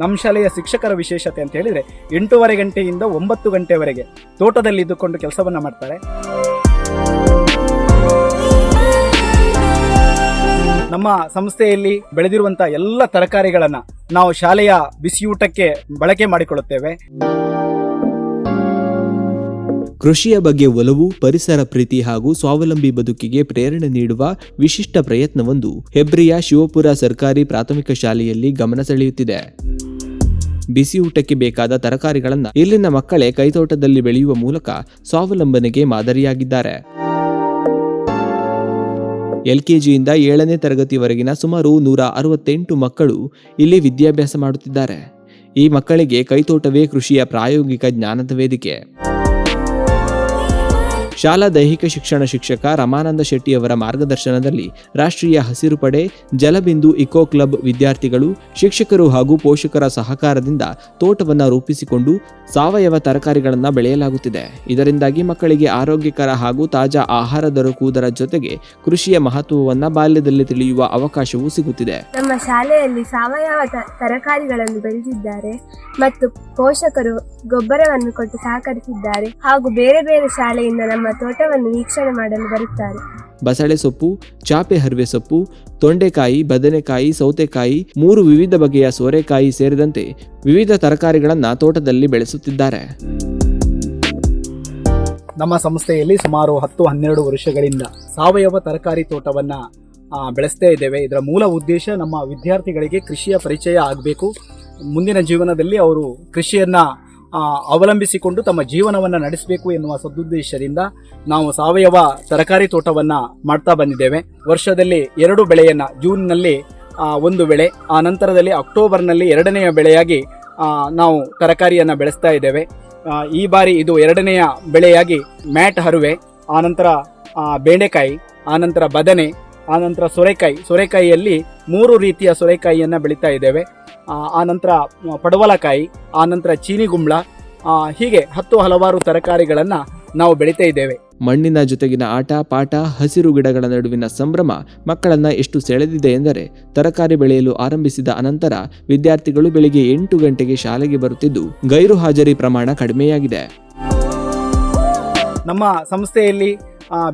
ನಮ್ಮ ಶಾಲೆಯ ಶಿಕ್ಷಕರ ವಿಶೇಷತೆ ಅಂತ ಹೇಳಿದರೆ 8:30 ಗಂಟೆಯಿಂದ 9 ಗಂಟೆವರೆಗೆ ತೋಟದಲ್ಲಿ ಇದ್ದುಕೊಂಡು ಕೆಲಸವನ್ನು ಮಾಡ್ತಾರೆ. ನಮ್ಮ ಸಂಸ್ಥೆಯಲ್ಲಿ ಬೆಳೆದಿರುವಂಥ ಎಲ್ಲ ತರಕಾರಿಗಳನ್ನು ನಾವು ಶಾಲೆಯ ಬಿಸಿಯೂಟಕ್ಕೆ ಬಳಕೆ ಮಾಡಿಕೊಳ್ಳುತ್ತೇವೆ. ಕೃಷಿಯ ಬಗ್ಗೆ ಒಲವು, ಪರಿಸರ ಪ್ರೀತಿ ಹಾಗೂ ಸ್ವಾವಲಂಬಿ ಬದುಕಿಗೆ ಪ್ರೇರಣೆ ನೀಡುವ ವಿಶಿಷ್ಟ ಪ್ರಯತ್ನವೊಂದು ಹೆಬ್ರಿಯ ಶಿವಪುರ ಸರ್ಕಾರಿ ಪ್ರಾಥಮಿಕ ಶಾಲೆಯಲ್ಲಿ ಗಮನ ಸೆಳೆಯುತ್ತಿದೆ. ಬಿಸಿಯೂಟಕ್ಕೆ ಬೇಕಾದ ತರಕಾರಿಗಳನ್ನು ಇಲ್ಲಿನ ಮಕ್ಕಳೇ ಕೈತೋಟದಲ್ಲಿ ಬೆಳೆಯುವ ಮೂಲಕ ಸ್ವಾವಲಂಬನೆಗೆ ಮಾದರಿಯಾಗಿದ್ದಾರೆ. LKGಯಿಂದ 7ನೇ ತರಗತಿವರೆಗಿನ ಸುಮಾರು 168 ಮಕ್ಕಳು ಇಲ್ಲಿ ವಿದ್ಯಾಭ್ಯಾಸ ಮಾಡುತ್ತಿದ್ದಾರೆ. ಈ ಮಕ್ಕಳಿಗೆ ಕೈತೋಟವೇ ಕೃಷಿಯ ಪ್ರಾಯೋಗಿಕ ಜ್ಞಾನದ ವೇದಿಕೆ. ಶಾಲಾ ದೈಹಿಕ ಶಿಕ್ಷಣ ಶಿಕ್ಷಕ ರಮಾನಂದ ಶೆಟ್ಟಿ ಅವರ ಮಾರ್ಗದರ್ಶನದಲ್ಲಿ ರಾಷ್ಟ್ರೀಯ ಹಸಿರು ಪಡೆ, ಜಲಬಿಂದು ಇಕೋ ಕ್ಲಬ್ ವಿದ್ಯಾರ್ಥಿಗಳು, ಶಿಕ್ಷಕರು ಹಾಗೂ ಪೋಷಕರ ಸಹಕಾರದಿಂದ ತೋಟವನ್ನು ರೂಪಿಸಿಕೊಂಡು ಸಾವಯವ ತರಕಾರಿಗಳನ್ನು ಬೆಳೆಯಲಾಗುತ್ತಿದೆ. ಇದರಿಂದಾಗಿ ಮಕ್ಕಳಿಗೆ ಆರೋಗ್ಯಕರ ಹಾಗೂ ತಾಜಾ ಆಹಾರ ದೊರಕುವುದರ ಜೊತೆಗೆ ಕೃಷಿಯ ಮಹತ್ವವನ್ನು ಬಾಲ್ಯದಲ್ಲಿ ತಿಳಿಯುವ ಅವಕಾಶವೂ ಸಿಗುತ್ತಿದೆ. ನಮ್ಮ ಶಾಲೆಯಲ್ಲಿ ಸಾವಯವ ತರಕಾರಿಗಳನ್ನು ಬೆಳೆದಿದ್ದಾರೆ ಮತ್ತು ಪೋಷಕರು ಗೊಬ್ಬರವನ್ನು ಕೊಟ್ಟು ಸಹಕರಿಸಿದ್ದಾರೆ ಹಾಗೂ ಬೇರೆ ಬೇರೆ ಶಾಲೆಯಿಂದ ನಮ್ಮ ತೋಟವನ್ನು ವೀಕ್ಷಣೆ ಮಾಡಲು ಬರುತ್ತಾರೆ. ಬಸಳೆ ಸೊಪ್ಪು, ಚಾಪೆ ಹರಿವೆ ಸೊಪ್ಪು, ತೊಂಡೆಕಾಯಿ, ಬದನೆಕಾಯಿ, ಸೌತೆಕಾಯಿ, 3 ವಿವಿಧ ಬಗೆಯ ಸೋರೆಕಾಯಿ ಸೇರಿದಂತೆ ವಿವಿಧ ತರಕಾರಿಗಳನ್ನು ತೋಟದಲ್ಲಿ ಬೆಳೆಸುತ್ತಿದ್ದಾರೆ. ನಮ್ಮ ಸಂಸ್ಥೆಯಲ್ಲಿ ಸುಮಾರು 10-12 ವರ್ಷಗಳಿಂದ ಸಾವಯವ ತರಕಾರಿ ತೋಟವನ್ನ ಬೆಳೆಸ್ತಾ ಇದ್ದೇವೆ. ಇದರ ಮೂಲ ಉದ್ದೇಶ ನಮ್ಮ ವಿದ್ಯಾರ್ಥಿಗಳಿಗೆ ಕೃಷಿಯ ಪರಿಚಯ ಆಗಬೇಕು. ಮುಂದಿನ ಜೀವನದಲ್ಲಿ ಅವರು ಕೃಷಿಯನ್ನ ಅವಲಂಬಿಸಿಕೊಂಡು ತಮ್ಮ ಜೀವನವನ್ನು ನಡೆಸಬೇಕು ಎನ್ನುವ ಸದುದ್ದೇಶದಿಂದ ನಾವು ಸಾವಯವ ತರಕಾರಿ ತೋಟವನ್ನ ಮಾಡ್ತಾ ಬಂದಿದ್ದೇವೆ. ವರ್ಷದಲ್ಲಿ 2 ಬೆಳೆಯನ್ನ, ಜೂನ್ನಲ್ಲಿ 1 ಬೆಳೆ, ಆ ನಂತರದಲ್ಲಿ ಅಕ್ಟೋಬರ್ನಲ್ಲಿ 2ನೆಯ ಬೆಳೆಯಾಗಿ ನಾವು ತರಕಾರಿಯನ್ನು ಬೆಳೆಸ್ತಾ ಇದ್ದೇವೆ. ಈ ಬಾರಿ ಇದು 2ನೆಯ ಬೆಳೆಯಾಗಿ ಮ್ಯಾಟ್ ಹರುವೆ, ಆನಂತರ ಬೆಂಡೆಕಾಯಿ, ಆನಂತರ ಬದನೆ, ಆನಂತರ ಸೊರೆಕಾಯಿಯಲ್ಲಿ 3 ರೀತಿಯ ಸೊರೆಕಾಯಿಯನ್ನು ಬೆಳೀತಾ ಇದ್ದೇವೆ. ಆನಂತರ ಪಡವಲಕಾಯಿ, ಆನಂತರ ಚೀನಿಗುಂಬಳ, ಹೀಗೆ 10 ಹಲವಾರು ತರಕಾರಿಗಳನ್ನು ನಾವು ಬೆಳೀತಾ ಇದ್ದೇವೆ. ಮಣ್ಣಿನ ಜೊತೆಗಿನ ಆಟ ಪಾಠ, ಹಸಿರು ಗಿಡಗಳ ನಡುವಿನ ಸಂಭ್ರಮ ಮಕ್ಕಳನ್ನ ಎಷ್ಟು ಸೆಳೆದಿದೆ ಎಂದರೆ ತರಕಾರಿ ಬೆಳೆಯಲು ಆರಂಭಿಸಿದ ಅನಂತರ ವಿದ್ಯಾರ್ಥಿಗಳು ಬೆಳಿಗ್ಗೆ 8 ಗಂಟೆಗೆ ಶಾಲೆಗೆ ಬರುತ್ತಿದ್ದು ಗೈರು ಹಾಜರಿ ಪ್ರಮಾಣ ಕಡಿಮೆಯಾಗಿದೆ. ನಮ್ಮ ಸಂಸ್ಥೆಯಲ್ಲಿ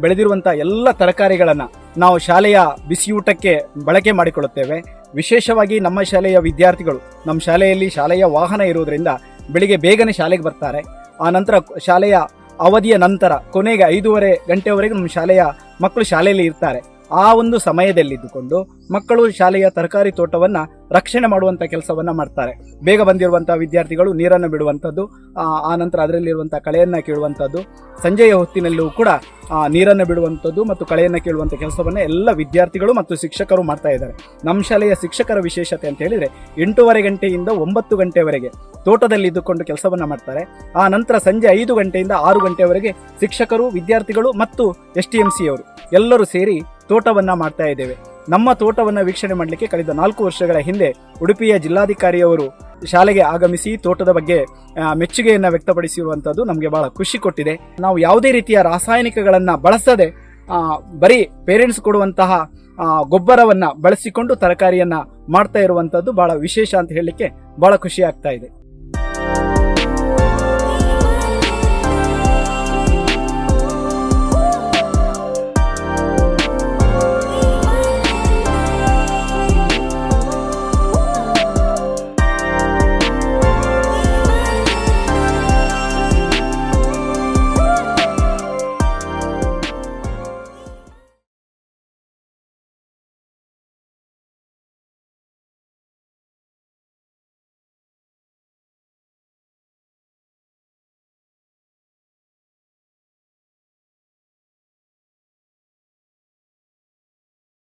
ಬೆಳೆದಿರುವಂಥ ಎಲ್ಲ ತರಕಾರಿಗಳನ್ನು ನಾವು ಶಾಲೆಯ ಬಿಸಿಯೂಟಕ್ಕೆ ಬಳಕೆ ಮಾಡಿಕೊಳ್ಳುತ್ತೇವೆ. ವಿಶೇಷವಾಗಿ ನಮ್ಮ ಶಾಲೆಯ ವಿದ್ಯಾರ್ಥಿಗಳು, ನಮ್ಮ ಶಾಲೆಯ ವಾಹನ ಇರುವುದರಿಂದ ಬೆಳಿಗ್ಗೆ ಬೇಗನೆ ಶಾಲೆಗೆ ಬರ್ತಾರೆ. ಆ ನಂತರ ಶಾಲೆಯ ಅವಧಿಯ ನಂತರ ಕೊನೆಗೆ 5:30 ಗಂಟೆವರೆಗೂ ನಮ್ಮ ಶಾಲೆಯ ಮಕ್ಕಳು ಶಾಲೆಯಲ್ಲಿ ಇರ್ತಾರೆ. ಆ ಒಂದು ಸಮಯದಲ್ಲಿದ್ದುಕೊಂಡು ಮಕ್ಕಳು ಶಾಲೆಯ ತರಕಾರಿ ತೋಟವನ್ನು ರಕ್ಷಣೆ ಮಾಡುವಂಥ ಕೆಲಸವನ್ನು ಮಾಡ್ತಾರೆ. ಬೇಗ ಬಂದಿರುವಂಥ ವಿದ್ಯಾರ್ಥಿಗಳು ನೀರನ್ನು ಬಿಡುವಂಥದ್ದು, ಆ ನಂತರ ಅದರಲ್ಲಿರುವಂಥ ಕಳೆಯನ್ನು ಕೀಳುವಂಥದ್ದು, ಸಂಜೆಯ ಹೊತ್ತಿನಲ್ಲೂ ಕೂಡ ನೀರನ್ನು ಬಿಡುವಂಥದ್ದು ಮತ್ತು ಕಳೆಯನ್ನು ಕೀಳುವಂಥ ಕೆಲಸವನ್ನು ಎಲ್ಲ ವಿದ್ಯಾರ್ಥಿಗಳು ಮತ್ತು ಶಿಕ್ಷಕರು ಮಾಡ್ತಾ ಇದ್ದಾರೆ. ನಮ್ಮ ಶಾಲೆಯ ಶಿಕ್ಷಕರ ವಿಶೇಷತೆ ಅಂತ ಹೇಳಿದರೆ 8:30 ಗಂಟೆಯಿಂದ 9 ಗಂಟೆವರೆಗೆ ತೋಟದಲ್ಲಿ ಇದ್ದುಕೊಂಡು ಕೆಲಸವನ್ನು ಮಾಡ್ತಾರೆ. ಆ ನಂತರ ಸಂಜೆ 5 ಗಂಟೆಯಿಂದ 6 ಗಂಟೆವರೆಗೆ ಶಿಕ್ಷಕರು, ವಿದ್ಯಾರ್ಥಿಗಳು ಮತ್ತು STMC ಅವರು ಎಲ್ಲರೂ ಸೇರಿ ತೋಟವನ್ನು ಮಾಡ್ತಾ ಇದ್ದೇವೆ. ನಮ್ಮ ತೋಟವನ್ನು ವೀಕ್ಷಣೆ ಮಾಡಲಿಕ್ಕೆ ಕಳೆದ 4 ವರ್ಷಗಳ ಹಿಂದೆ ಉಡುಪಿಯ ಜಿಲ್ಲಾಧಿಕಾರಿಯವರು ಶಾಲೆಗೆ ಆಗಮಿಸಿ ತೋಟದ ಬಗ್ಗೆ ಮೆಚ್ಚುಗೆಯನ್ನು ವ್ಯಕ್ತಪಡಿಸಿರುವಂಥದ್ದು ನಮಗೆ ಬಹಳ ಖುಷಿ ಕೊಟ್ಟಿದೆ. ನಾವು ಯಾವುದೇ ರೀತಿಯ ರಾಸಾಯನಿಕಗಳನ್ನು ಬಳಸದೆ ಬರೀ ಪೇರೆಂಟ್ಸ್ ಕೊಡುವಂತಹ ಗೊಬ್ಬರವನ್ನು ಬಳಸಿಕೊಂಡು ತರಕಾರಿಯನ್ನು ಮಾಡ್ತಾ ಇರುವಂಥದ್ದು ಬಹಳ ವಿಶೇಷ ಅಂತ ಹೇಳಲಿಕ್ಕೆ ಬಹಳ ಖುಷಿ ಆಗ್ತಾ ಇದೆ.